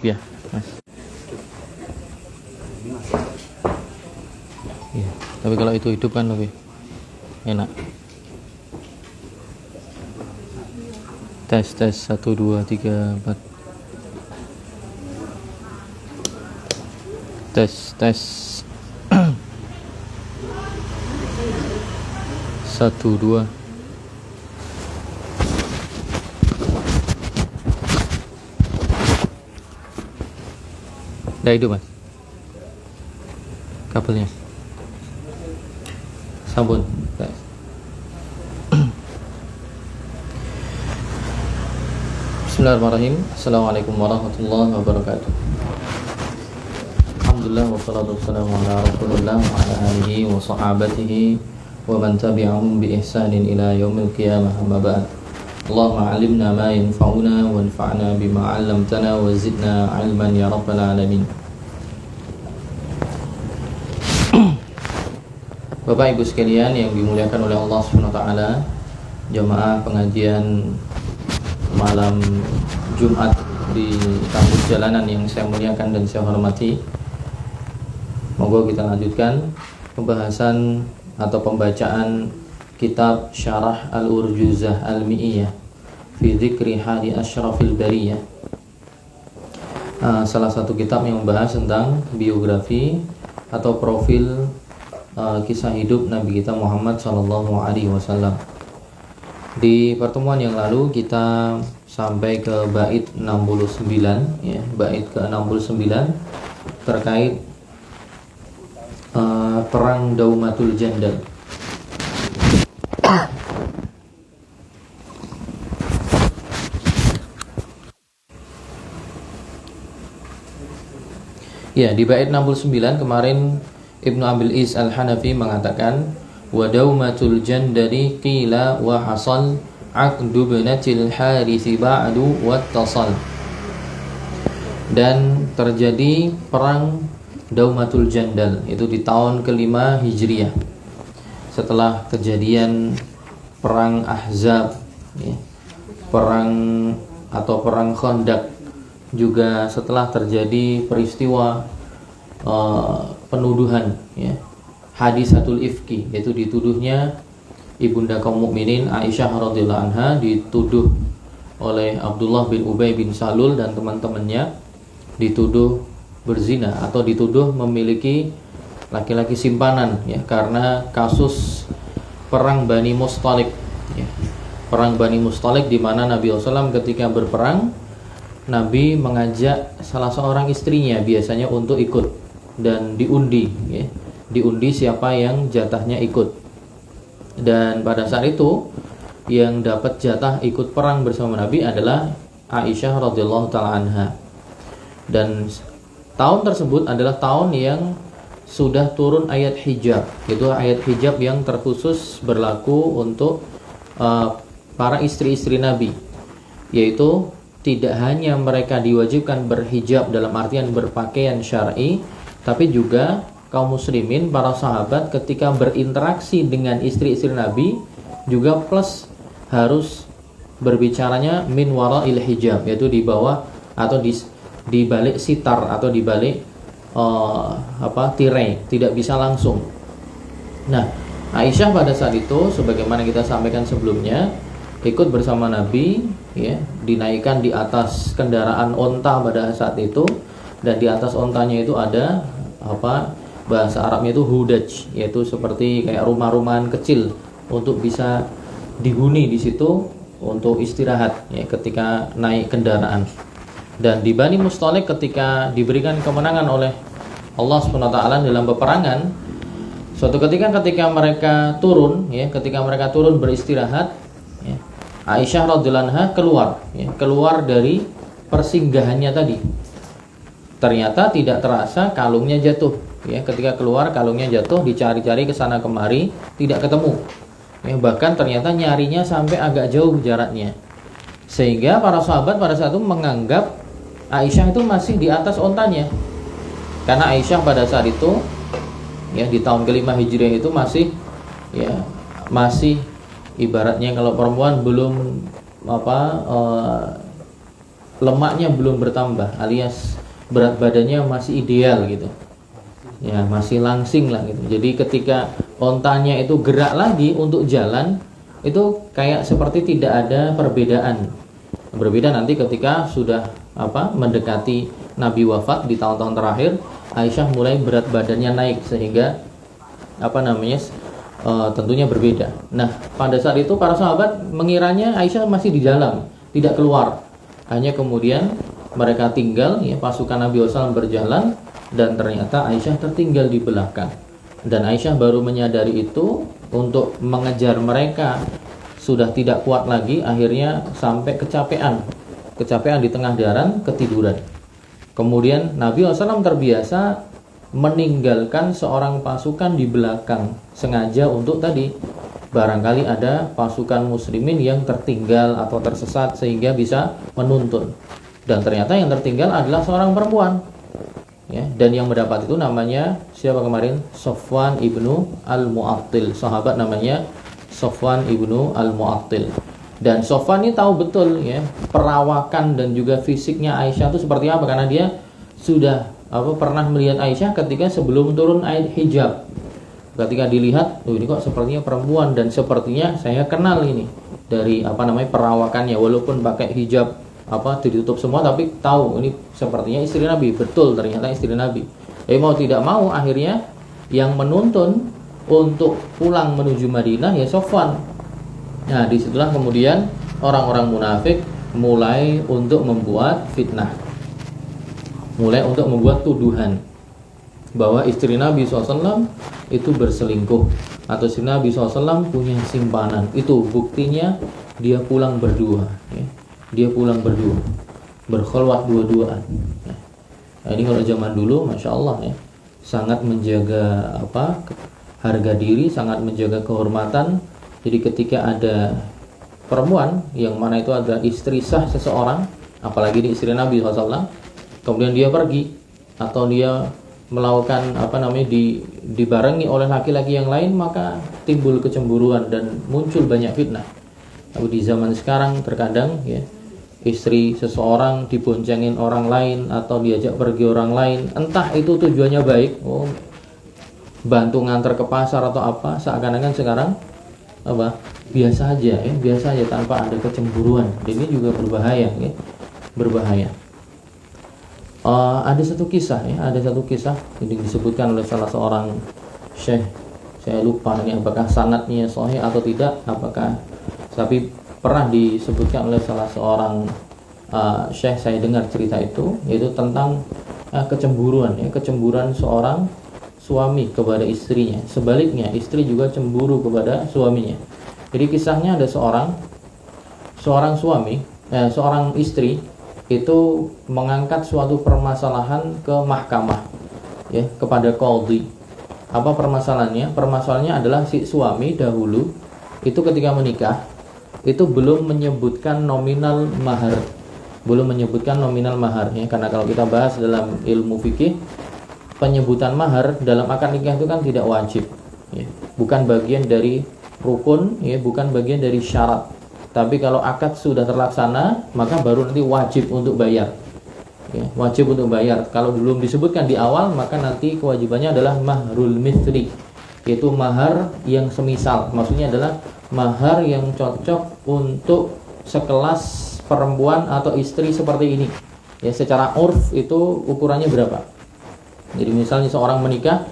Ya, Mas. Iya, tapi kalau itu hidup kan lebih enak. Tes 1 2 3 4. Tes 1 2. Udah hidup, Mas. Kabelnya. Sabun. Bismillahirrahmanirrahim. Assalamualaikum warahmatullahi wabarakatuh. Alhamdulillah wassalatu wassalamu ala Rasulillah wa ala alihi wa sahabatihi wa man tabi'ahum bi ihsanin ila yaumil qiyamah. Amma ba'd. Allahumma 'allimna ma yanfa'una wanfa'na bima 'allamtana wa zidna 'ilman ya rabbal alamin. Bapak Ibu sekalian yang dimuliakan oleh Allah Subhanahu wa taala, jamaah pengajian malam Jumat di kampus Jalanan yang saya muliakan dan saya hormati. Moga kita lanjutkan pembahasan atau pembacaan kitab Syarah Al-Urjuzah Al-Mi'iyah fi dzikri hali asyrafil bariyah. Salah satu kitab yang membahas tentang biografi atau profil kisah hidup Nabi kita Muhammad sallallahu alaihi wasallam. Di pertemuan yang lalu kita sampai ke bait 69 ya, bait ke-69 terkait perang Daumatul Jandal. Ya, di bait 69 kemarin Ibnu Abil Is Al-Hanafi mengatakan wa Daumatul Jandali qila wa hasal aqdu banatil Harits ba'du wattasal. Dan terjadi perang Daumatul Jandal itu di tahun ke-5 Hijriah setelah kejadian perang Ahzab ya, perang atau perang Khandaq, juga setelah terjadi peristiwa penuduhan ya, hadisatul ifki, yaitu dituduhnya ibunda kaum mukminin Aisyah radhiyallahu anha dituduh oleh Abdullah bin Ubay bin Salul dan teman-temannya dituduh berzina atau dituduh memiliki laki-laki simpanan ya, karena kasus perang Bani Mustalik ya. Perang Bani Mustalik di mana Nabi SAW ketika berperang, Nabi mengajak salah seorang istrinya biasanya untuk ikut dan diundi ya. Diundi siapa yang jatahnya ikut. Dan pada saat itu yang dapat jatah ikut perang bersama Nabi adalah Aisyah radhiyallahu taala anha. Dan tahun tersebut adalah tahun yang sudah turun ayat hijab, yaitu ayat hijab yang terkhusus berlaku untuk para istri-istri Nabi, yaitu tidak hanya mereka diwajibkan berhijab dalam artian berpakaian syar'i, tapi juga kaum muslimin, para sahabat ketika berinteraksi dengan istri-istri Nabi juga plus harus berbicaranya min wara'il hijab, yaitu di bawah atau di balik sitar atau di balik tirai, tidak bisa langsung. Nah, Aisyah pada saat itu sebagaimana kita sampaikan sebelumnya ikut bersama Nabi ya, dinaikkan di atas kendaraan onta pada saat itu, dan di atas ontanya itu ada bahasa Arabnya itu hudaj, yaitu seperti kayak rumah-rumahan kecil untuk bisa dihuni di situ untuk istirahat ya, ketika naik kendaraan. Dan di Bani Mustalik ketika diberikan kemenangan oleh Allah SWT dalam peperangan, suatu ketika mereka turun ya, ketika mereka turun beristirahat ya, Aisyah radhiyallahu anha keluar dari persinggahannya tadi. Ternyata tidak terasa kalungnya jatuh ya, ketika keluar kalungnya jatuh, dicari-cari ke sana kemari tidak ketemu ya, bahkan ternyata nyarinya sampai agak jauh jaraknya, sehingga para sahabat pada saat itu menganggap Aisyah itu masih di atas ontanya, karena Aisyah pada saat itu ya di tahun ke-5 Hijriah itu masih ibaratnya kalau perempuan belum lemaknya belum bertambah, alias berat badannya masih ideal gitu. Ya, masih langsing lah gitu. Jadi ketika ontanya itu gerak lagi untuk jalan, itu kayak seperti tidak ada perbedaan. Berbeda nanti ketika sudah mendekati Nabi wafat di tahun-tahun terakhir, Aisyah mulai berat badannya naik sehingga tentunya berbeda. Nah, pada saat itu para sahabat mengiranya Aisyah masih di dalam, tidak keluar. Hanya kemudian mereka tinggal, ya, pasukan Nabi SAW berjalan, dan ternyata Aisyah tertinggal di belakang. Dan Aisyah baru menyadari itu untuk mengejar mereka sudah tidak kuat lagi, akhirnya sampai kecapean di tengah jalan, ketiduran. Kemudian Nabi SAW terbiasa meninggalkan seorang pasukan di belakang, sengaja untuk tadi barangkali ada pasukan muslimin yang tertinggal atau tersesat sehingga bisa menuntun. Dan ternyata yang tertinggal adalah seorang perempuan, ya, dan yang mendapat itu namanya siapa kemarin? Sofwan ibnu al-Mu'attil, sahabat namanya Sofwan ibnu al-Mu'attil. Dan Sofwan ini tahu betul, ya, perawakan dan juga fisiknya Aisyah itu seperti apa, karena dia sudah pernah melihat Aisyah ketika sebelum turun ayat hijab. Ketika dilihat, ini kok sepertinya perempuan, dan sepertinya saya kenal ini dari perawakannya, walaupun pakai hijab ditutup semua, tapi tahu ini sepertinya istri Nabi. Betul, ternyata istri Nabi. Mau tidak mau akhirnya yang menuntun untuk pulang menuju Madinah ya Sofwan. Nah, disitulah kemudian orang-orang munafik mulai untuk membuat fitnah, mulai untuk membuat tuduhan bahwa istri Nabi SAW itu berselingkuh, atau istri Nabi SAW punya simpanan. Itu buktinya dia pulang berdua, ya. Dia pulang berdua, berkholwat dua-duaan. Nah, ini kalau zaman dulu, masya Allah, ya, sangat menjaga harga diri, sangat menjaga kehormatan. Jadi ketika ada perempuan yang mana itu adalah istri sah seseorang, apalagi di istri Nabi SAW, kemudian dia pergi atau dia melakukan dibarengi oleh laki-laki yang lain, maka timbul kecemburuan dan muncul banyak fitnah. Tapi di zaman sekarang terkadang, ya, istri seseorang diboncengin orang lain atau diajak pergi orang lain, entah itu tujuannya baik, bantu ngantar ke pasar atau apa, seakan-akan sekarang biasa aja, ya, biasa aja tanpa ada kecemburuan. Dan ini juga berbahaya, ya, berbahaya. Ada satu kisah ini disebutkan oleh salah seorang syekh, saya lupa ini apakah sanadnya sahih atau tidak, tapi pernah disebutkan oleh salah seorang syekh, saya dengar cerita itu, yaitu tentang kecemburuan, ya, kecemburuan seorang suami kepada istrinya, sebaliknya istri juga cemburu kepada suaminya. Jadi kisahnya ada seorang istri itu mengangkat suatu permasalahan ke mahkamah, ya, kepada qadhi. Apa permasalahannya? Permasalahannya adalah si suami dahulu itu ketika menikah itu belum menyebutkan nominal mahar, ya, karena kalau kita bahas dalam ilmu fikih, penyebutan mahar dalam akad nikah itu kan tidak wajib, ya, bukan bagian dari rukun, ya, bukan bagian dari syarat. Tapi kalau akad sudah terlaksana, maka baru nanti wajib untuk bayar, ya, wajib untuk bayar. Kalau belum disebutkan di awal, maka nanti kewajibannya adalah mahrul mithli, yaitu mahar yang semisal. Maksudnya adalah mahar yang cocok untuk sekelas perempuan atau istri seperti ini, ya, secara urf itu ukurannya berapa. Jadi misalnya seorang menikah,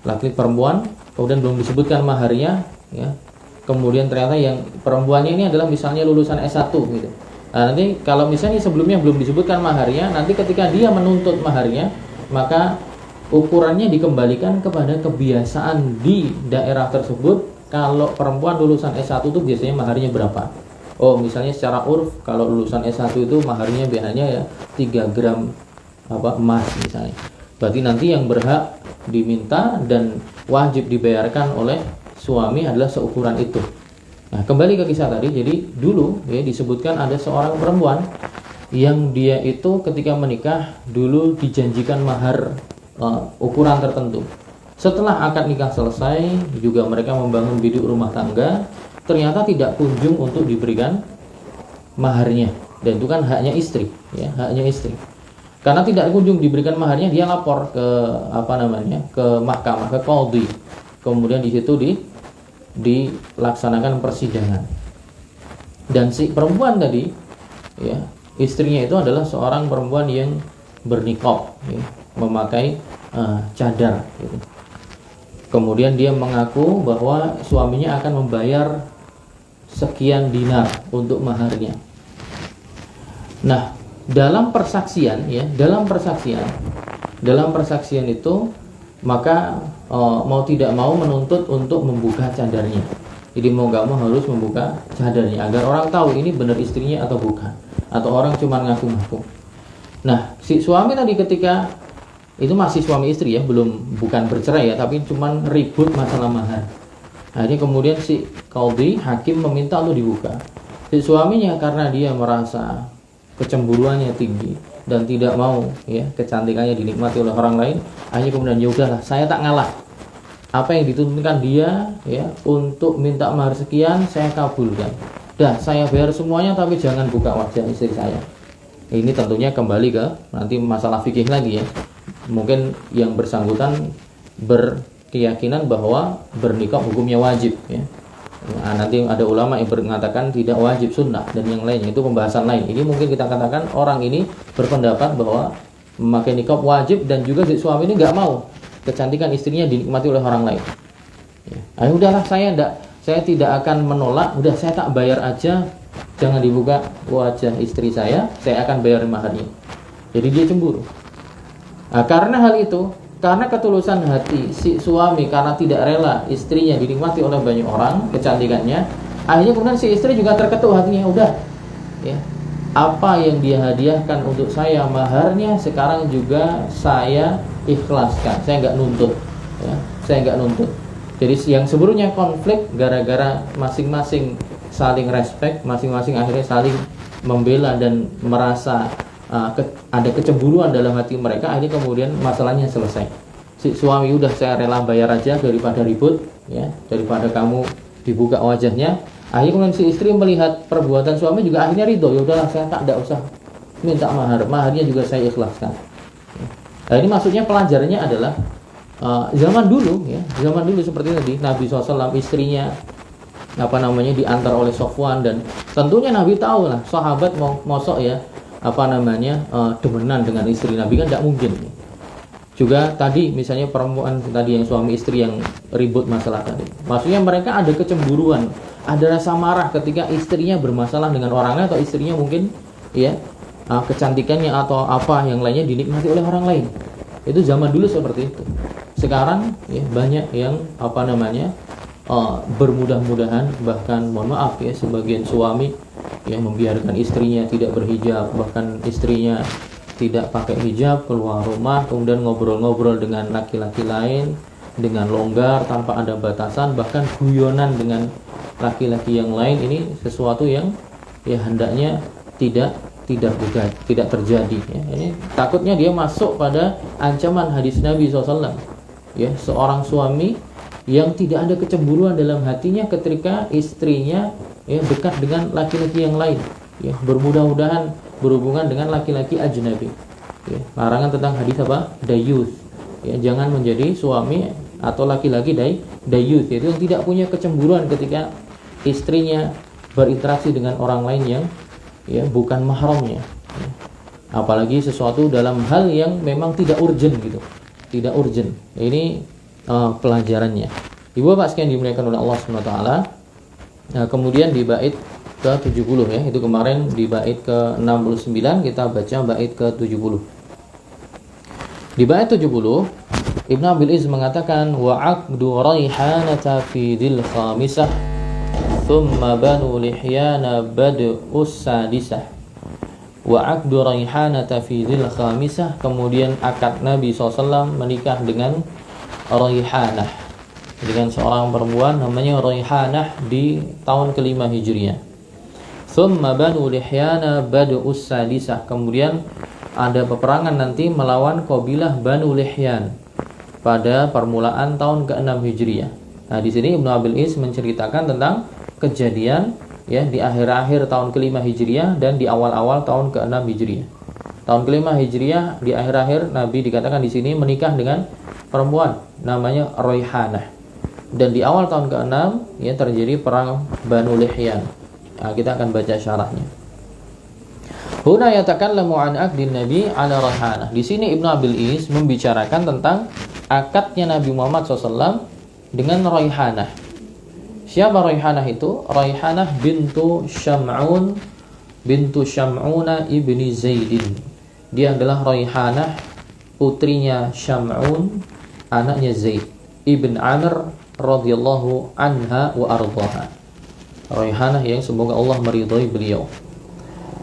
laki perempuan, kemudian belum disebutkan maharnya, ya, kemudian ternyata yang perempuannya ini adalah misalnya lulusan S1 gitu. Nah, nanti kalau misalnya sebelumnya belum disebutkan maharnya, nanti ketika dia menuntut maharnya, maka ukurannya dikembalikan kepada kebiasaan di daerah tersebut. Kalau perempuan lulusan S1 itu biasanya maharnya berapa? Misalnya secara urf, kalau lulusan S1 itu maharnya biasanya ya 3 gram emas misalnya. Berarti nanti yang berhak diminta dan wajib dibayarkan oleh suami adalah seukuran itu. Nah, kembali ke kisah tadi. Jadi dulu, ya, disebutkan ada seorang perempuan yang dia itu ketika menikah dulu dijanjikan mahar ukuran tertentu. Setelah akad nikah selesai, juga mereka membangun biduk rumah tangga, ternyata tidak kunjung untuk diberikan maharnya. Dan itu kan haknya istri, ya, haknya istri. Karena tidak kunjung diberikan maharnya, dia lapor ke ke mahkamah, ke qadhi. Kemudian di situ dilaksanakan persidangan. Dan si perempuan tadi, ya, istrinya itu adalah seorang perempuan yang berniqab, ya, memakai cadar, gitu. Kemudian dia mengaku bahwa suaminya akan membayar sekian dinar untuk maharnya. Nah, dalam persaksian itu maka mau tidak mau menuntut untuk membuka cadarnya. Jadi mau gak mau harus membuka cadarnya agar orang tahu ini benar istrinya atau bukan, atau orang cuma ngaku-ngaku. Nah, si suami tadi ketika itu masih suami istri, ya, bukan bercerai, ya, tapi cuma ribut masalah mahar. Akhirnya kemudian si qadhi, hakim, meminta untuk dibuka. Si suaminya karena dia merasa kecemburuannya tinggi dan tidak mau, ya, kecantikannya dinikmati oleh orang lain, akhirnya kemudian ya udahlah, saya tak ngalah. Apa yang dituntutkan dia, ya, untuk minta mahar sekian, saya kabulkan. Dah, saya bayar semuanya, tapi jangan buka wajah istri saya. Ini tentunya kembali ke nanti masalah fikih lagi, ya. Mungkin yang bersangkutan berkeyakinan bahwa bernikah hukumnya wajib, ya. Nah, nanti ada ulama yang mengatakan tidak wajib, sunnah, dan yang lainnya, itu pembahasan lain. Ini mungkin kita katakan orang ini berpendapat bahwa memakai nikah wajib, dan juga si suami ini nggak mau kecantikan istrinya dinikmati oleh orang lain. Ya. Udahlah, saya tidak akan menolak. Udah, saya tak bayar aja, jangan dibuka wajah istri saya akan bayar maharnya. Jadi dia cemburu. Nah, karena hal itu, karena ketulusan hati si suami, karena tidak rela istrinya dinikmati oleh banyak orang kecantikannya, akhirnya kemudian si istri juga terketuk hatinya. Udah, ya, apa yang dia hadiahkan untuk saya maharnya, sekarang juga saya ikhlaskan. Saya nggak nuntut, ya, saya nggak nuntut. Jadi yang sebelumnya konflik gara-gara masing-masing saling respect, masing-masing akhirnya saling membela dan merasa ada kecemburuan dalam hati mereka, akhirnya kemudian masalahnya selesai. Si suami, udah, saya rela bayar aja daripada ribut, ya, daripada kamu dibuka wajahnya. Akhirnya kemudian si istri melihat perbuatan suami juga akhirnya ridho. Ya udahlah, saya tak usah minta maharnya juga saya ikhlaskan. Nah, ini maksudnya pelajarannya adalah zaman dulu, ya, zaman dulu seperti tadi Nabi SAW istrinya diantar oleh Sofwan, dan tentunya Nabi tahu lah sahabat mau mosok, ya, demenan dengan istri Nabi, kan tidak mungkin. Juga tadi misalnya perempuan tadi yang suami istri yang ribut masalah tadi, maksudnya mereka ada kecemburuan, ada rasa marah ketika istrinya bermasalah dengan orang lain, atau istrinya mungkin, ya, kecantikannya atau apa yang lainnya dinikmati oleh orang lain. Itu zaman dulu seperti itu. Sekarang, ya, banyak yang bermudah-mudahan, bahkan mohon maaf, ya, sebagian suami yang membiarkan istrinya tidak berhijab, bahkan istrinya tidak pakai hijab keluar rumah, kemudian ngobrol-ngobrol dengan laki-laki lain dengan longgar tanpa ada batasan, bahkan guyonan dengan laki-laki yang lain. Ini sesuatu yang, ya, hendaknya tidak terjadi, ya. Ini takutnya dia masuk pada ancaman hadis Nabi SAW, ya, seorang suami yang tidak ada kecemburuan dalam hatinya ketika istrinya, ya, dekat dengan laki-laki yang lain, ya, bermudah-mudahan berhubungan dengan laki-laki ajnabi, ya. Larangan tentang hadis dayuth, ya, jangan menjadi suami atau laki-laki dayuth, yaitu yang tidak punya kecemburuan ketika istrinya berinteraksi dengan orang lain yang, ya, bukan mahramnya, ya. Apalagi sesuatu dalam hal yang memang tidak urgent, gitu, tidak urgent. Ini pelajarannya. Ibu bapak sekalian dimuliakan oleh Allah SWT. Nah, kemudian di bait ke-70, ya, itu kemarin di bait ke-69, kita baca bait ke-70. Di bait 70 Ibnu Abil Izz mengatakan, wa aqdu raihanata fi dzil khamisah thumma banu lihyana bad'us sadisah. Wa aqdu raihanata fi dzil khamisah, kemudian akad Nabi SAW menikah dengan Raihanah, dengan seorang perempuan namanya Raihanah di tahun ke-5 Hijriah. Thumma banu lihyana bad'us sadisah, kemudian ada peperangan nanti melawan kabilah Banu Lihyan pada permulaan tahun ke-6 Hijriah. Nah, di sini Ibnu Abil Izz menceritakan tentang kejadian ya, di akhir-akhir tahun ke-5 Hijriah dan di awal-awal tahun ke-6 Hijriah. Tahun ke-5 Hijriah di akhir-akhir Nabi dikatakan di sini menikah dengan perempuan namanya Raihanah. Dan di awal tahun ke-6 ya terjadi perang Banu Lihyan. Nah, kita akan baca syarahnya. Huna yatakallamu an aqdin Nabi ala Raihanah. Di sini Ibnu Abil Is membicarakan tentang akadnya Nabi Muhammad SAW dengan Raihanah. Siapa Raihanah itu? Raihanah bintu Syam'una ibni Zaidin. Dia adalah Raihanah, putrinya Syam'un, anaknya Zaid ibn Amr radhiyallahu anha wa ardhaha. Raihanah yang semoga Allah meridhai beliau.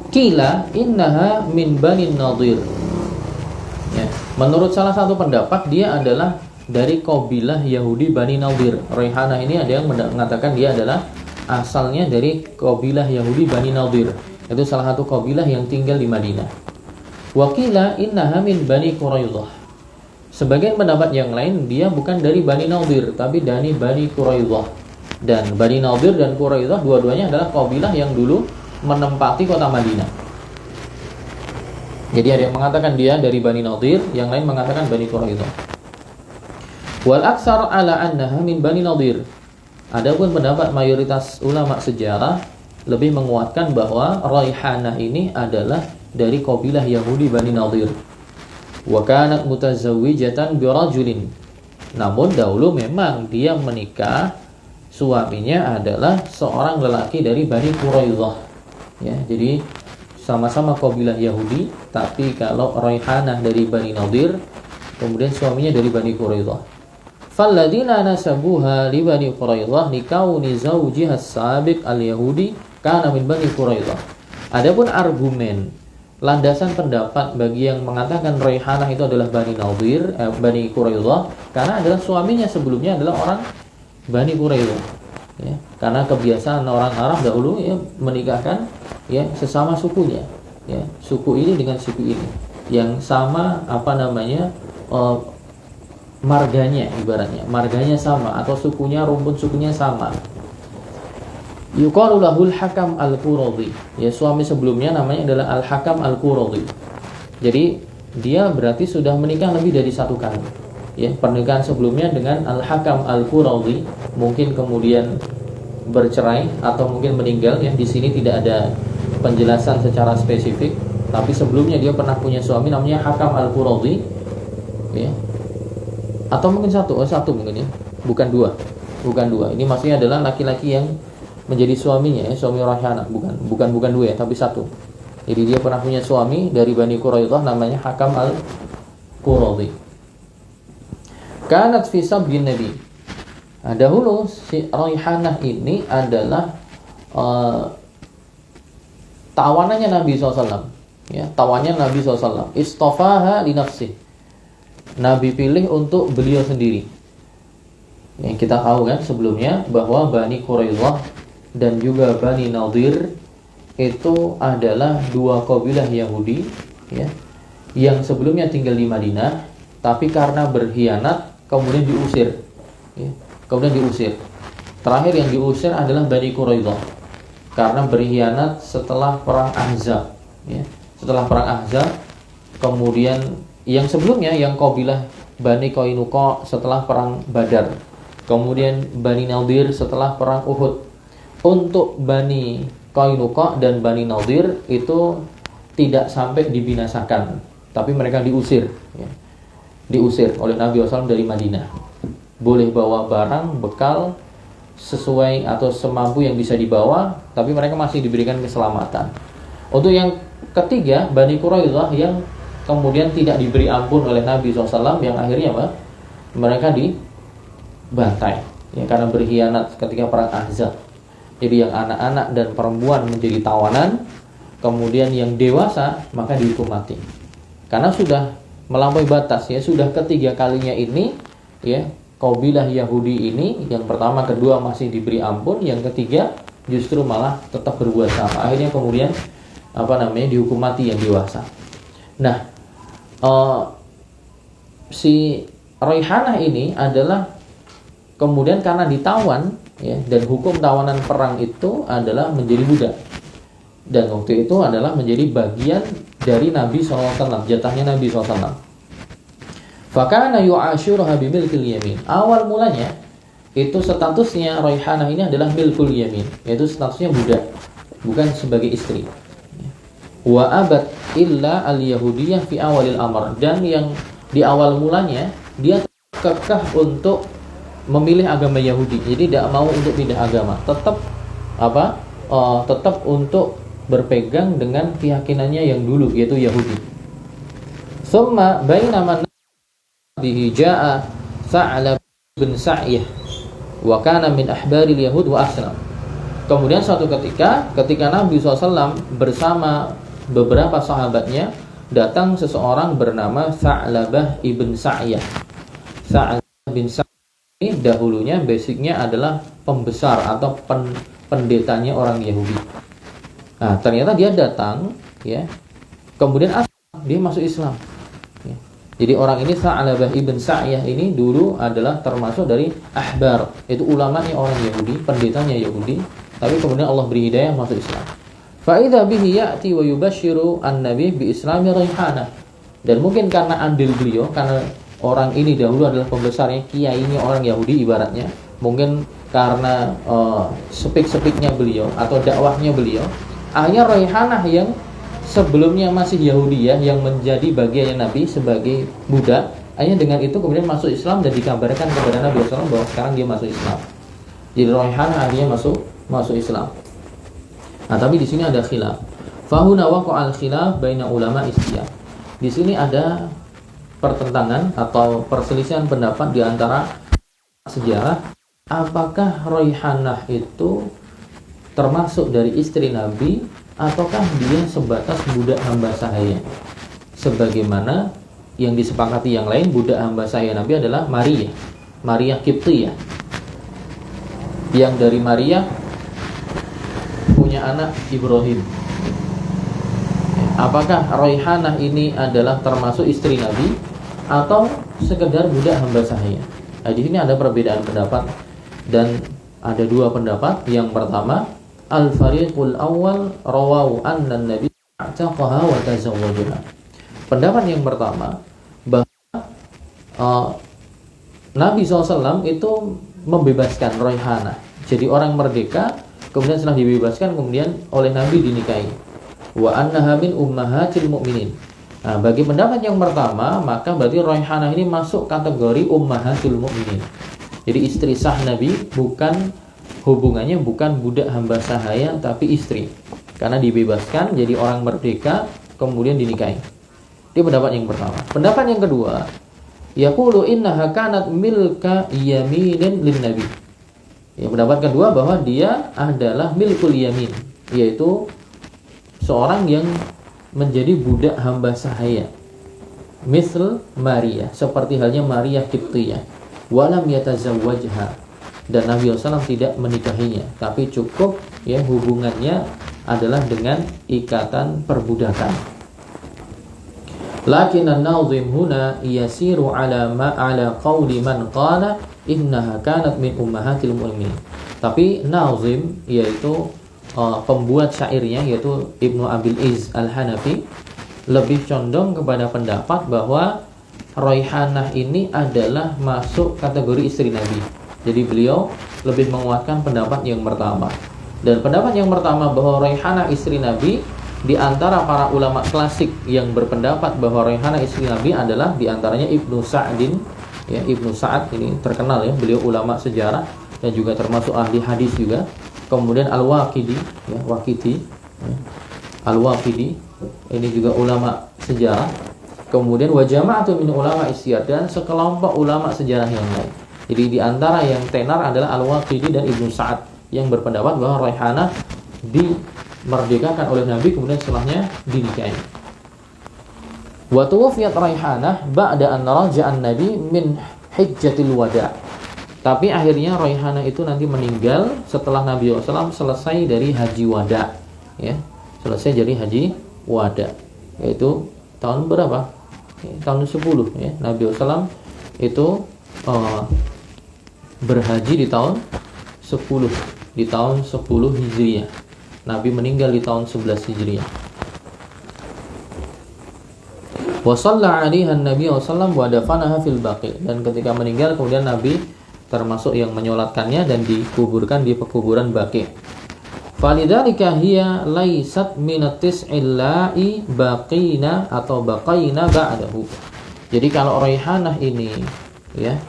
Qila innaha min Bani Nadir. Ya, menurut salah satu pendapat dia adalah dari kabilah Yahudi Bani Nadir. Raihanah ini ada yang mengatakan dia adalah asalnya dari kabilah Yahudi Bani Nadir. Itu salah satu kabilah yang tinggal di Madinah. Wa qila innaha min Bani Quraidah. Sebagian pendapat yang lain dia bukan dari Bani Nadir tapi dari Bani Quraidah. Dan Bani Nadir dan Quraidah dua-duanya adalah kabilah yang dulu menempati kota Madinah. Jadi ada yang mengatakan dia dari Bani Nadir, yang lain mengatakan Bani Quraidah. Wal aksar ala annaha min Bani Nadir. Adapun pendapat mayoritas ulama sejarah lebih menguatkan bahwa Raihanah ini adalah dari kabilah Yahudi Bani Nadir. Wa kanat mutazawwijatan bi rajulin. Namun dahulu memang dia menikah, suaminya adalah seorang lelaki dari Bani Quraidah. Ya, jadi sama-sama kabilah Yahudi, tapi kalau Raihanah dari Bani Nadir, kemudian suaminya dari Bani Quraidah. Falladina nasabuha li Bani Quraidah likauni zawjiha as-sabiq al-Yahudi kana min Bani Quraidah. Adapun argumen landasan pendapat bagi yang mengatakan Raihanah itu adalah Bani Nadir, Bani Quraidah, karena adalah suaminya sebelumnya adalah orang Bani Quraidah. Ya, karena kebiasaan orang Arab dahulu ya menikahkan ya sesama sukunya, ya suku ini dengan suku ini yang sama marganya, ibaratnya marganya sama atau sukunya, rumpun sukunya sama. Yuqalu lahul Hakam al-Quradi. Ya, suami sebelumnya namanya adalah Al-Hakam al-Quradi. Jadi dia berarti sudah menikah lebih dari satu kali. Ya, pernikahan sebelumnya dengan Al-Hakam al-Quradi, mungkin kemudian bercerai atau mungkin meninggal. Ya, di sini tidak ada penjelasan secara spesifik, tapi sebelumnya dia pernah punya suami namanya Hakam al-Quradi. Ya. Atau mungkin satu mungkin ya, bukan dua. Ini maksudnya adalah laki-laki yang menjadi suaminya, ya, suami Raihanah, bukan dua ya, tapi satu. Jadi dia pernah punya suami dari Bani Quraidah namanya Hakam al-Quradi. Kanat fi sabyin Nabi. Nah, dahulu si Raihanah ini adalah tawanannya Nabi SAW. Ya, tawannya Nabi SAW. Istafaha li nafsih. Nabi pilih untuk beliau sendiri. Yang kita tahu kan sebelumnya bahwa Bani Quraidah dan juga Bani Nadir itu adalah dua kabilah Yahudi, ya, yang sebelumnya tinggal di Madinah, tapi karena berkhianat kemudian diusir. Ya, kemudian diusir. Terakhir yang diusir adalah Bani Quraidah karena berkhianat setelah perang Ahzab. Ya, setelah perang Ahzab, kemudian yang sebelumnya yang kabilah Bani Qainuqa setelah perang Badar, kemudian Bani Nadir setelah perang Uhud. Untuk Bani Qainuqa dan Bani Nadir itu tidak sampai dibinasakan, tapi mereka diusir, ya. Diusir oleh Nabi SAW dari Madinah. Boleh bawa barang, bekal sesuai atau semampu yang bisa dibawa, tapi mereka masih diberikan keselamatan. Untuk yang ketiga, Bani Quraidah yang kemudian tidak diberi ampun oleh Nabi SAW, yang akhirnya apa? Mereka dibantai, ya, karena berkhianat ketika perang Ahzab. Jadi yang anak-anak dan perempuan menjadi tawanan, kemudian yang dewasa maka dihukum mati. Karena sudah melampaui batas, ya, sudah ketiga kalinya ini, ya, kabilah Yahudi ini yang pertama, kedua masih diberi ampun, yang ketiga justru malah tetap berbuat sama. Akhirnya kemudian dihukum mati yang dewasa. Nah, si Raihanah ini adalah kemudian karena ditawan ya, dan hukum tawanan perang itu adalah menjadi budak. Dan waktu itu adalah menjadi bagian dari Nabi SAW, jatahnya Nabi SAW. Fakana yu'ashiruha bimilkil yamin. Awal mulanya itu statusnya Raihanah ini adalah milkul yamin, yaitu statusnya budak, bukan sebagai istri. Wa abad illa al-yahudiyah fi awalil amr. Dan yang di awal mulanya dia kekeh untuk memilih agama Yahudi. Jadi tidak mau untuk pindah agama. Tetap untuk berpegang dengan keyakinannya yang dulu, yaitu Yahudi. Summa bainama bihi jaa Sa'lab bin Sa'yah wa kana min ahbaril yahud wa aslam. Kemudian suatu ketika Nabi SAW bersama beberapa sahabatnya, datang seseorang bernama Sa'labah ibn Sa'yah. Sa'labah bin Sa'yah ini dahulunya basicnya adalah pembesar atau pendetanya orang Yahudi. Nah, ternyata dia datang, ya. Kemudian dia masuk Islam. Ya. Jadi orang ini Sa'labah ibn Sa'yah ini dulu adalah termasuk dari ahbar, itu ulamanya orang Yahudi, pendetanya Yahudi, tapi kemudian Allah beri hidayah masuk Islam. Fa idza bihi ya'ti wa yubashshiru an-nabi bi islami Raihanah. Dan mungkin karena andil beliau, karena orang ini dahulu adalah pembesarnya, kiainya orang Yahudi ibaratnya, mungkin karena sepik-sepiknya beliau atau dakwahnya beliau, akhirnya Raihanah yang sebelumnya masih Yahudi, ya, yang menjadi bagiannya Nabi sebagai budak, akhirnya dengan itu kemudian masuk Islam dan dikabarkan kepada Nabi SAW bahwa sekarang dia masuk Islam. Jadi Raihanah akhirnya masuk Islam. Nah, tapi di sini ada khilaf. Fahuna waqa'al khilaf baina ulama istiyah. Di sini ada pertentangan atau perselisihan pendapat di antara sejarah, apakah Raihanah itu termasuk dari istri Nabi ataukah dia sebatas budak hamba sahaya. Sebagaimana yang disepakati yang lain, budak hamba sahaya Nabi adalah Maria Qibtiyah. Yang dari Maria punya anak Ibrahim. Apakah Raihanah ini adalah termasuk istri Nabi atau sekedar budak hamba sahaya? Nah, di sini ada perbedaan pendapat dan ada dua pendapat. Yang pertama, al-fariqul awal rawahu anna an-nabi ataqaha wa tazawwajaha. Pendapat yang pertama bahwa Nabi SAW itu membebaskan Raihanah, jadi orang merdeka, kemudian setelah dibebaskan kemudian oleh Nabi dinikahi. Wa annaha min ummahatil mu'minin. Nah, bagi pendapat yang pertama, maka berarti Raihanah ini masuk kategori ummahatul mu'minin. Jadi istri sah Nabi, hubungannya bukan budak hamba sahaya tapi istri. Karena dibebaskan jadi orang merdeka kemudian dinikahi. Itu pendapat yang pertama. Pendapat yang kedua, yaqulu innaha kanat milka yaminin lin nabi. Ya, pendapat kedua bahwa dia adalah milkul yamin, yaitu seorang yang menjadi budak hamba sahaya. Misal Maria, seperti halnya Maria Qibtiyah. Walam yatazawwajha. Dan Nabi SAW tidak menikahinya, tapi cukup, ya, hubungannya adalah dengan ikatan perbudakan. Lakin an-nazim huna yasiru ala qawli man qala innaha kanat min ummahatil mu'minin. Tapi nazim, yaitu pembuat syairnya, yaitu Ibnu Abil Izz Al-Hanafi, lebih condong kepada pendapat bahwa Raihanah ini adalah masuk kategori istri Nabi. Jadi beliau lebih menguatkan pendapat yang pertama. Dan pendapat yang pertama bahwa Raihanah istri Nabi, di antara para ulama klasik yang berpendapat bahwa Raihanah istri Nabi adalah di antaranya Ibnu Sa'din, ya, Ibnu Sa'ad ini terkenal, ya, beliau ulama sejarah dan juga termasuk ahli hadis juga. Kemudian Al-Waqidi, ya, Al-Waqidi ini juga ulama sejarah. Kemudian wa jama'atu min ulama istiyar, dan sekelompok ulama sejarah yang lain. Jadi di antara yang tenar adalah Al-Waqidi dan Ibnu Sa'ad yang berpendapat bahwa Raihanah dimerdekakan oleh Nabi kemudian setelahnya dinikahi. Wa tuwfiyat Raihanah ba'da an raja'an Nabi min hijjatil wada'. Tapi akhirnya Raihanah itu nanti meninggal setelah Nabi SAW selesai dari haji wada, ya, selesai dari haji wada, yaitu tahun berapa? Ya, tahun 10, ya. Nabi SAW itu berhaji di tahun 10, di tahun 10 Hijriah. Nabi meninggal di tahun 11 Hijriah. Wa shalla 'alaiha an-nabiy sallallahu wa dafanaha fil baqi. Dan ketika meninggal kemudian Nabi termasuk yang menyolatkannya dan dikuburkan di pekuburan Baqi. Falidzalika hiya laysat minat tis'illa'i baqina atau baqaina ba'dahu. Jadi kalau Raihanah ini ya,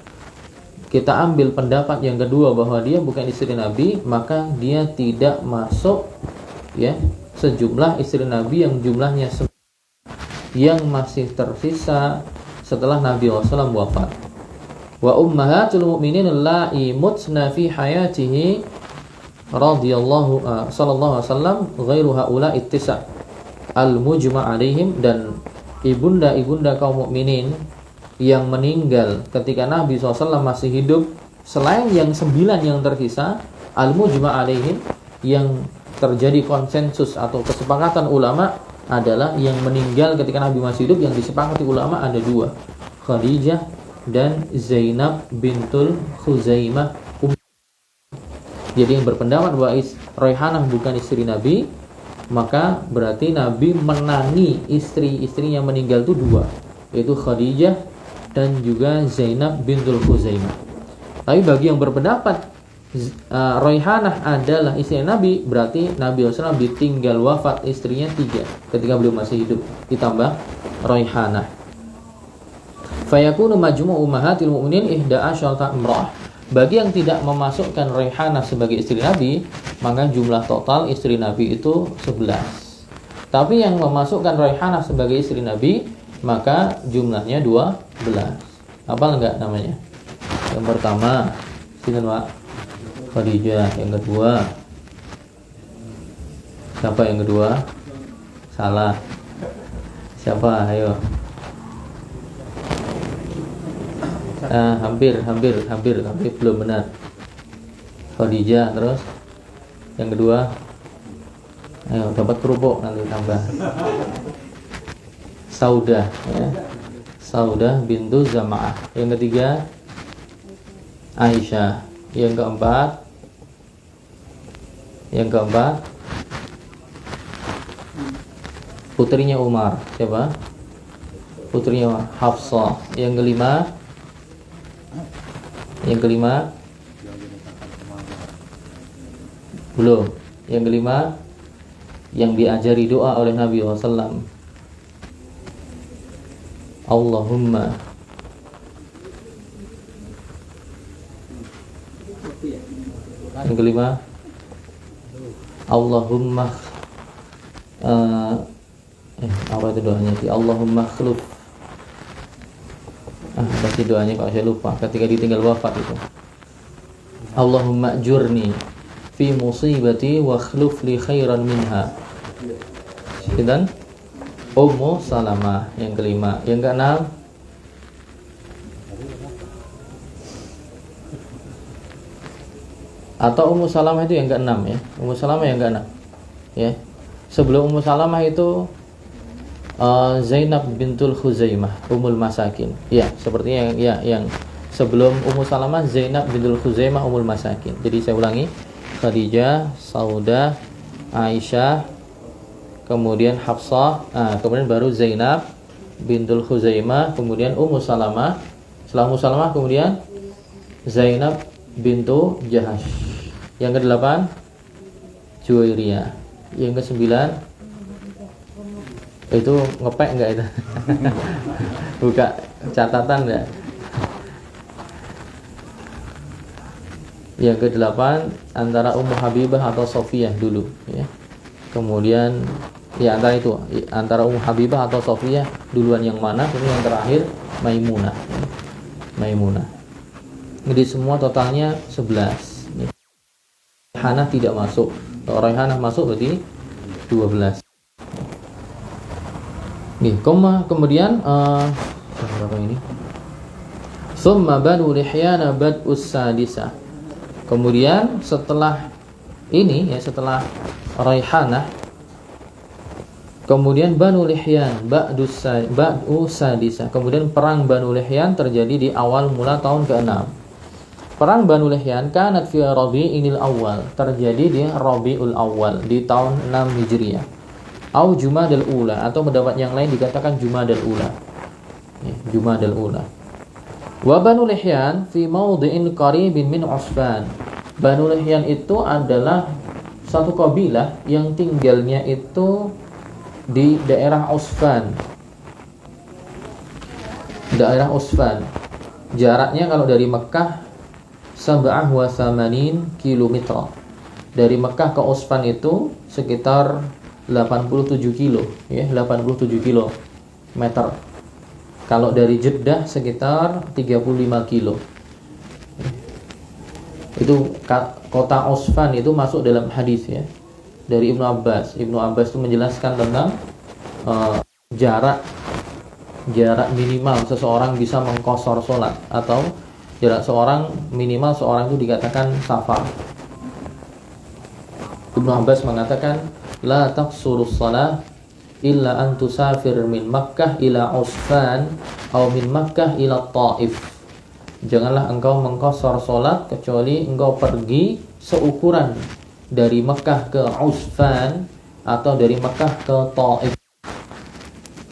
kita ambil pendapat yang kedua bahwa dia bukan istri Nabi, maka dia tidak masuk ya sejumlah istri Nabi yang jumlahnya yang masih tersisa setelah Nabi SAW wafat. Wa ummahatul mu'minin allati mutna fi hayatihi radhiyallahu sallallahu alaihi wasallam ghairu haula ittisa al-mujma' alaihim. Dan ibunda-ibunda kaum mukminin yang meninggal ketika Nabi SAW masih hidup selain yang 9 yang tersisa, al-mujma' alaihim, yang terjadi konsensus atau kesepakatan ulama adalah yang meninggal ketika Nabi masih hidup yang disepakati ulama ada 2, Khadijah dan Zainab bintul Khuzaimah. Jadi yang berpendapat bahwa Raihanah bukan istri Nabi, maka berarti Nabi menangi istri-istri yang meninggal itu 2, yaitu Khadijah dan juga Zainab bintul Khuzaimah. Tapi bagi yang berpendapat Raihanah adalah istri Nabi, berarti Nabi SAW ditinggal wafat istrinya 3 ketika beliau masih hidup, ditambah Raihanah. Fayakunu majmu' ummahatil mu'minin 11 imra'ah. Bagi yang tidak memasukkan Raihanah sebagai istri Nabi, maka jumlah total istri Nabi itu 11. Tapi yang memasukkan Raihanah sebagai istri Nabi, maka jumlahnya 12. Hafal enggak namanya? Yang pertama, sini Pak, Khadijah. Yang kedua, siapa yang kedua? Salah. Siapa? Ayo. Hampir belum benar. Khadijah, terus yang kedua, ayo dapat kerupuk nanti tambah. Saudah, ya. Saudah bintu Zam'ah. Yang ketiga, Aisyah. Yang keempat, putrinya Umar. Siapa? Putrinya Umar, Hafsah. Yang kelima belum. Yang kelima yang diajari doa oleh Nabi SAW, Allahumma yang kelima Allahumma apa itu doanya sih? Allahumma khluf. Pasti doanya kalau saya lupa ketika ditinggal wafat itu. Allahumma ajurni fi musibati wa khluf li khairan minha. Dan Ummu Salamah yang kelima. Yang keenam, atau Ummu Salamah itu yang keenam ya. Ummu Salamah yang keenam ya. Sebelum Ummu Salamah itu Zainab bintul Khuzaimah, Ummul Masakin. Ya, sepertinya yang sebelum Ummu Salamah Zainab bintul Khuzaimah, Ummul Masakin. Jadi saya ulangi, Khadijah, Saudah, Aisyah, kemudian Hafsah, kemudian baru Zainab bintul Khuzaimah, kemudian Ummu Salamah. Setelah Ummu Salamah kemudian Zainab bintu Jahash. Yang ke-8 Juwairiyah. Yang ke-9 itu ngepek enggak itu? Buka catatan enggak? Yang ke-8 antara Ummu Habibah atau Sofiyah dulu ya. Kemudian ya antara itu, antara Ummu Habibah atau Sofiyah duluan yang mana? Kemudian yang terakhir Maimunah. Maimunah. Jadi semua totalnya 11. Raihanah tidak masuk. Kalau Raihanah masuk berarti 12. Nih, kemudian berapa ini? Tsumma Banu Lihyana bad'us sadisah. Kemudian setelah ini ya, setelah Raihanah, kemudian Banu Lihyan bad'us sadisah. Kemudian perang Banu Lihyan terjadi di awal mula tahun ke-6. Perang Banu Lihyan kanat fi Rabi'il Awal, terjadi di Rabiul Awal di tahun 6 Hijriah. Au Jumadal Ula, atau pendapat yang lain dikatakan Jumadal Ula. Ya, Jumadal Ula. Wa Banu Lihyan fi mawdi'in qaribin min Usfan. Banu Lihyan itu adalah satu kabilah yang tinggalnya itu di daerah Usfan. Daerah Usfan. Jaraknya kalau dari Mekah 87 km. Dari Mekah ke Usfan itu sekitar 87 kilo, ya, 87 kilometer. Kalau dari Jeddah sekitar 35 kilo. Itu kota Usfan itu masuk dalam hadis, ya, dari Ibnu Abbas. Ibnu Abbas itu menjelaskan tentang jarak minimal seseorang bisa mengqashar sholat, atau jarak minimal seorang itu dikatakan safar. Ibnu Abbas mengatakan, la taqsurus shalah illa an tusafir min Makkah ila Usfan atau min Makkah ila Taif. Janganlah engkau mengqashar salat kecuali engkau pergi seukuran dari Makkah ke Usfan atau dari Makkah ke Taif.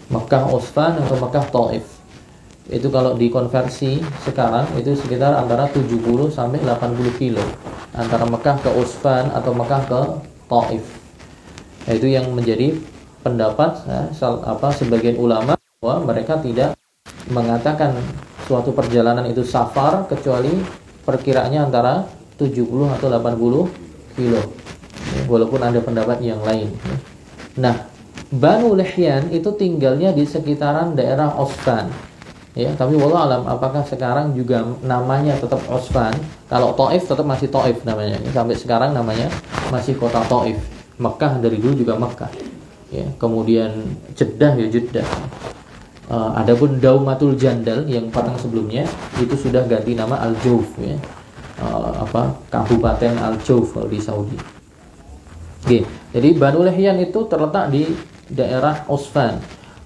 Makkah Usfan atau Makkah Taif. Itu kalau dikonversi sekarang itu sekitar antara 70 sampai 80 kilo antara Mekah ke Usfan atau Mekah ke Taif. Nah, itu yang menjadi pendapat sebagian ulama bahwa mereka tidak mengatakan suatu perjalanan itu safar kecuali perkiraannya antara 70 atau 80 kilo. Walaupun ada pendapat yang lain. Nah, Banu Lihyan itu tinggalnya di sekitaran daerah Usfan. Ya, tapi wallahu alam apakah sekarang juga namanya tetap Usfan? Kalau Taif tetap masih Taif namanya. Sampai sekarang namanya masih kota Taif. Mekah dari dulu juga Mekah. Ya, kemudian Jeddah ya Jeddah. Adapun Daumatul Jandal yang perang sebelumnya itu sudah ganti nama Al-Jauf, ya. Kabupaten Al-Jauf di Saudi. Oke, jadi Banu Lihyan itu terletak di daerah Usfan.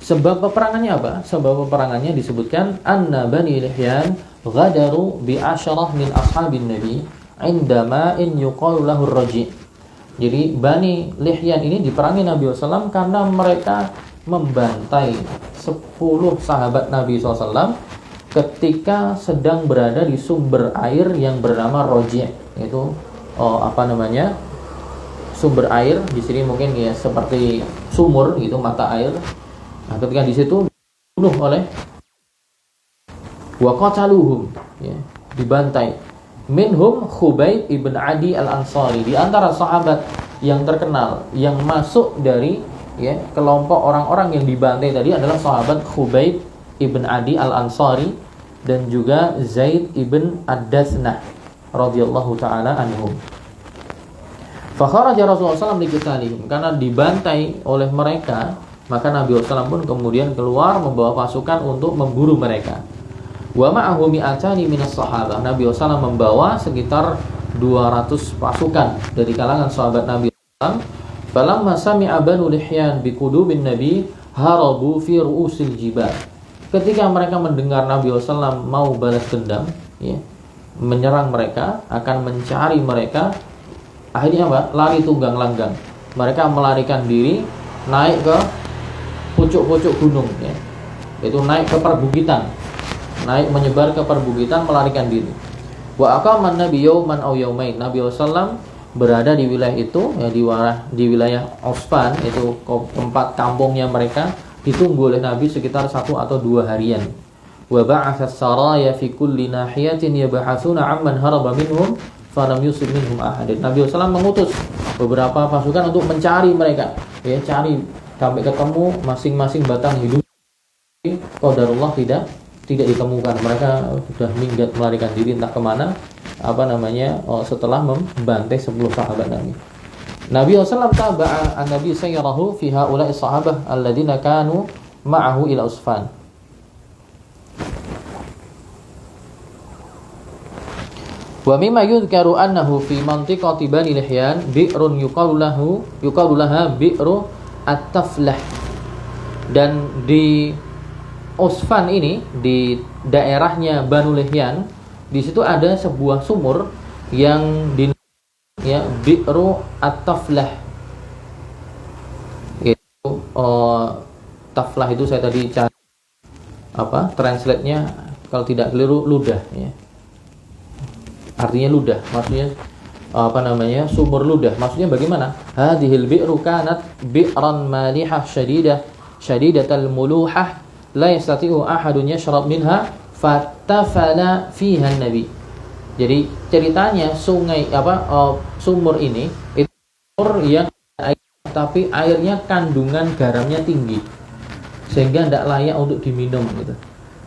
Sebab peperangannya apa? Sebab peperangannya disebutkan anna Bani Lihyan ghadaru bi asyarah min ashabin Nabi indama in yuqalu lahu ar-Raji'. Jadi Bani Lihyan ini diperangi Nabi SAW karena mereka membantai 10 sahabat Nabi SAW ketika sedang berada di sumber air yang bernama Raji'. Itu sumber air di sini mungkin ya seperti sumur gitu, mata air. Nah, ketika di situ dibunuh oleh wa qataluhum, ya, dibantai. Minhum Khubayb ibn Adi al-Ansari, di antara sahabat yang terkenal yang masuk dari, ya, kelompok orang-orang yang dibantai tadi adalah sahabat Khubayb ibn Adi al-Ansari dan juga Zaid ibn Ad-Dathnah radhiyallahu taala anhum. Fa kharaja Rasulullah SAW liqitalihim, karena dibantai oleh mereka, maka Nabi SAW pun kemudian keluar membawa pasukan untuk memburu mereka. Wa ma'ahu mi'atani minas sahabah. Nabi SAW membawa sekitar 200 pasukan dari kalangan sahabat Nabi SAW. Falamma sami'a Banu Lihyan biqudubin Nabi harabu fi ru'usil jibal. Ketika mereka mendengar Nabi SAW mau balas dendam, ya, menyerang mereka, akan mencari mereka, akhirnya apa? Lari tunggang langgang. Mereka melarikan diri, naik ke pucuk-pucuk gunung, ya. Itu naik ke perbukitan, naik menyebar ke perbukitan, melarikan diri. Wa aqama an-nabi yawman aw yawmain. Nabi sallallahu berada di wilayah itu, ya, di wilayah Usfan, itu tempat kampungnya mereka, ditunggu oleh Nabi sekitar 1 atau 2 harian. Wa ba'atha as-saraya fi kulli nahiyatin yab'atsuna 'amman haraba minhum falam yusib minhum ahad. Nabi sallallahu mengutus beberapa pasukan untuk mencari mereka, ya, cari sampai ketemu masing-masing batang hidup. Qadarullah tidak ditemukan. Mereka sudah minggat melarikan diri entah kemana, setelah membantai 10 sahabat Nabi. Nabi sallallahu taba'a an-nabi sayyarahu fi haula'i sahabah alladziina kanu ma'ahu ila Usfan. Wa mimma yudhkaru annahu fi mantiqati Bani Lihyan bi'run yuqalu laha bi'ru At-Taflah. Dan di Usfan ini, di daerahnya Banu Lihyan, Di situ ada sebuah sumur yang di ya Bi'ru At-Taflah. Itu Taflah itu saya tadi cari translate-nya kalau tidak keliru ludah ya. Artinya ludah, maksudnya sumur ludah. Maksudnya bagaimana? Hadhil bi'ru kanat bi'ran malihah shadidatal muluhah la yastati'u ahadun yashrab minha fatafala fiha nabi. Jadi ceritanya sumur ini itu sumur yang tapi airnya kandungan garamnya tinggi sehingga tidak layak untuk diminum gitu.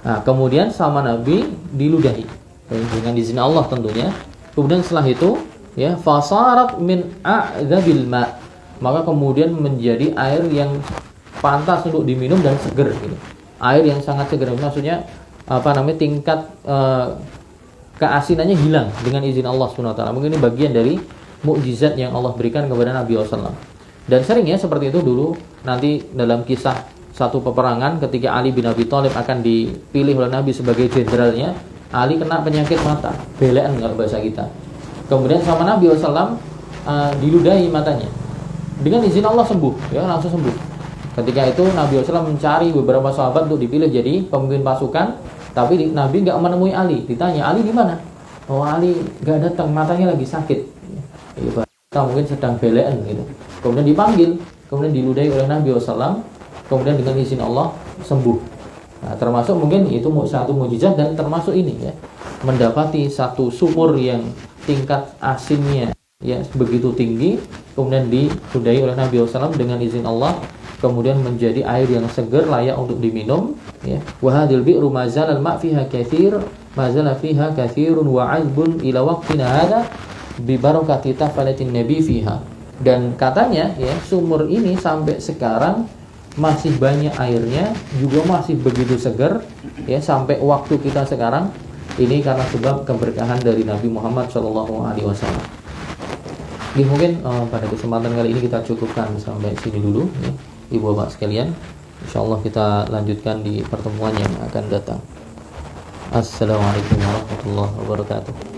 Nah, kemudian sama Nabi diludahi dengan izin Allah tentunya. Kemudian setelah itu ya fasarat min a'dzabil ma, maka kemudian menjadi air yang pantas untuk diminum dan seger gitu. Air yang sangat seger, maksudnya tingkat keasinannya hilang dengan izin Allah Subhanahu wa taala. Mungkin ini bagian dari mukjizat yang Allah berikan kepada Nabi SAW. Dan seringnya seperti itu dulu nanti dalam kisah satu peperangan ketika Ali bin Abi Thalib akan dipilih oleh Nabi sebagai jenderalnya, Ali kena penyakit mata, belean kalau bahasa kita. Kemudian sama Nabi SAW diludahi matanya. Dengan izin Allah sembuh, ya langsung sembuh. Ketika itu Nabi SAW mencari beberapa sahabat untuk dipilih jadi pemimpin pasukan, tapi Nabi nggak menemui Ali. Ditanya, Ali di mana? Oh, Ali nggak datang, matanya lagi sakit. Ya, mungkin sedang belean gitu. Kemudian dipanggil, kemudian diludahi oleh Nabi SAW. Kemudian dengan izin Allah sembuh. Nah, termasuk mungkin itu satu mukjizat dan termasuk ini ya, mendapati satu sumur yang tingkat asinnya ya begitu tinggi, kemudian diludahi oleh Nabi SAW dengan izin Allah, kemudian menjadi air yang segar layak untuk diminum ya. Wa hadhil bi'ru ma zala al-ma' fiha katsir ma zala fiha katsirun wa 'azbun ila waqtina hadha bi barakati tafalatin nabi fiha. Dan katanya ya sumur ini sampai sekarang masih banyak airnya, juga masih begitu segar ya sampai waktu kita sekarang ini karena sebab keberkahan dari Nabi Muhammad SAW. Jadi mungkin pada kesempatan kali ini kita cukupkan sampai sini dulu ya, Ibu Bapak sekalian. Insyaallah kita lanjutkan di pertemuan yang akan datang. Assalamualaikum warahmatullahi wabarakatuh.